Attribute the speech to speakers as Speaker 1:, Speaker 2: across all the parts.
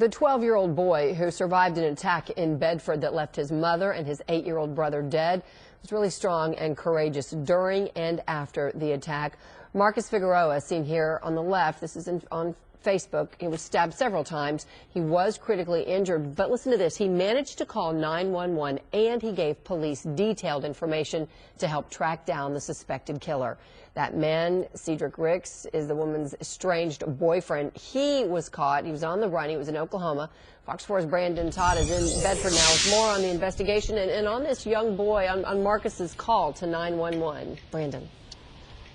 Speaker 1: The 12-year-old boy who survived an attack in Bedford that left his mother and his 8-year-old brother dead was really strong and courageous during and after the attack. Marcus Figueroa, seen here on the left, this is on Facebook. He was stabbed several times. He was critically injured, but listen to this. He managed to call 911 and he gave police detailed information to help track down the suspected killer. That man, Cedric Ricks, is the woman's estranged boyfriend. He was caught. He was on the run. He was in Oklahoma. Fox 4's Brandon Todd is in Bedford now with more on the investigation and on this young boy, on Marcus's call to 911. Brandon.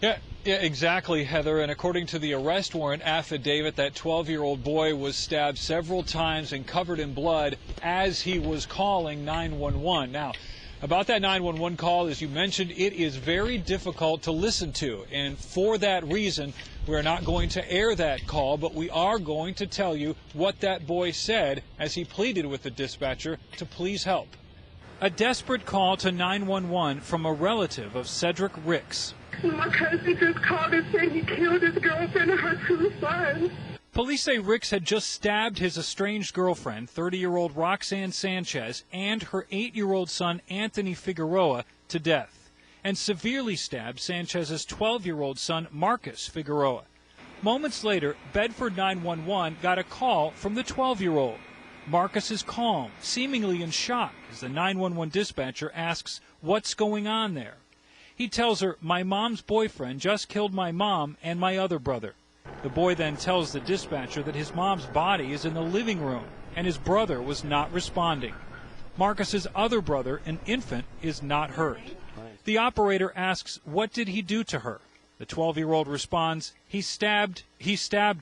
Speaker 2: Yeah, exactly, Heather. And according to the arrest warrant affidavit, that 12-year-old boy was stabbed several times and covered in blood as he was calling 911. Now, about that 911 call, as you mentioned, it is very difficult to listen to. And for that reason, we're not going to air that call, but we are going to tell you what that boy said as he pleaded with the dispatcher to please help. A desperate call to 911 from a relative of Cedric Ricks.
Speaker 3: My cousin just called and said he killed his girlfriend and her 2 sons.
Speaker 2: Police say Ricks had just stabbed his estranged girlfriend, 30-year-old Roxanne Sanchez, and her 8-year-old son, Anthony Figueroa, to death, and severely stabbed Sanchez's 12-year-old son, Marcus Figueroa. Moments later, Bedford 911 got a call from the 12-year-old. Marcus is calm, seemingly in shock, as the 911 dispatcher asks, "What's going on there?" He tells her, "My mom's boyfriend just killed my mom and my other brother." The boy then tells the dispatcher that his mom's body is in the living room and his brother was not responding. Marcus's other brother, an infant, is not hurt. The operator asks, "What did he do to her?" The 12-year-old responds, he stabbed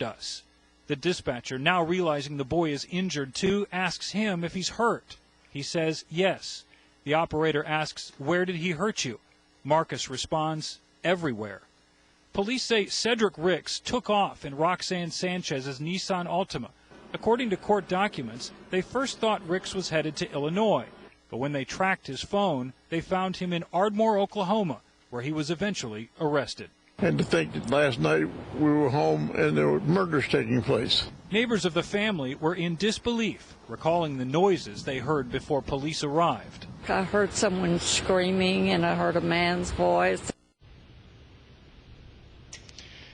Speaker 2: us." The dispatcher, now realizing the boy is injured too, asks him if he's hurt. He says yes. The operator asks, "Where did he hurt you?" Marcus responds, "Everywhere." Police say Cedric Ricks took off in Roxanne Sanchez's Nissan Altima. According to court documents, they first thought Ricks was headed to Illinois, but when they tracked his phone, they found him in Ardmore, Oklahoma, where he was eventually arrested.
Speaker 4: And to think that last night we were home and there were murders taking place.
Speaker 2: Neighbors of the family were in disbelief, recalling the noises they heard before police arrived.
Speaker 5: I heard someone screaming and I heard a man's voice.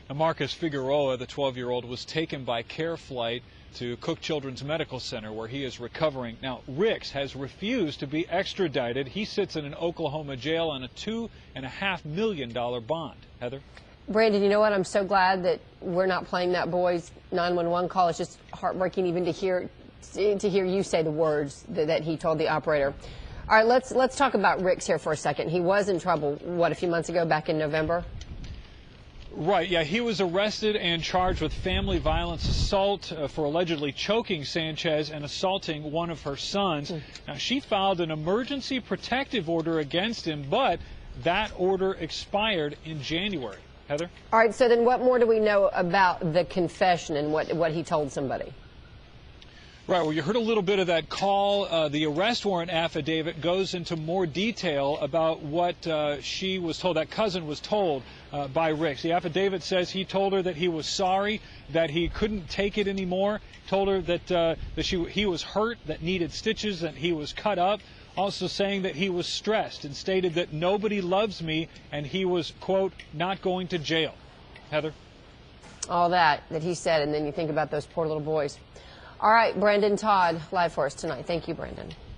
Speaker 2: Now, Marcus Figueroa, the 12-year-old, was taken by care flight to Cook Children's Medical Center, where he is recovering. Now, Ricks has refused to be extradited. He sits in an Oklahoma jail on a $2.5 million bond. Heather?
Speaker 1: Brandon, you know what? I'm so glad that we're not playing that boy's 911 call. It's just heartbreaking even to hear you say the words that he told the operator. All right, let's talk about Ricks here for a second. He was in trouble, what, a few months ago, back in November?
Speaker 2: Right, yeah, he was arrested and charged with family violence assault for allegedly choking Sanchez and assaulting one of her sons. Now, she filed an emergency protective order against him, but that order expired in January. Heather?
Speaker 1: All right, so then what more do we know about the confession and what he told somebody?
Speaker 2: Right, well, you heard a little bit of that call. The arrest warrant affidavit goes into more detail about what she was told, that cousin was told by Ricks. The affidavit says he told her that he was sorry, that he couldn't take it anymore, told her that, he was hurt, that needed stitches, that he was cut up, also saying that he was stressed and stated that nobody loves me and he was, quote, not going to jail. Heather?
Speaker 1: All that he said, and then you think about those poor little boys. All right, Brandon Todd, live for us tonight. Thank you, Brandon.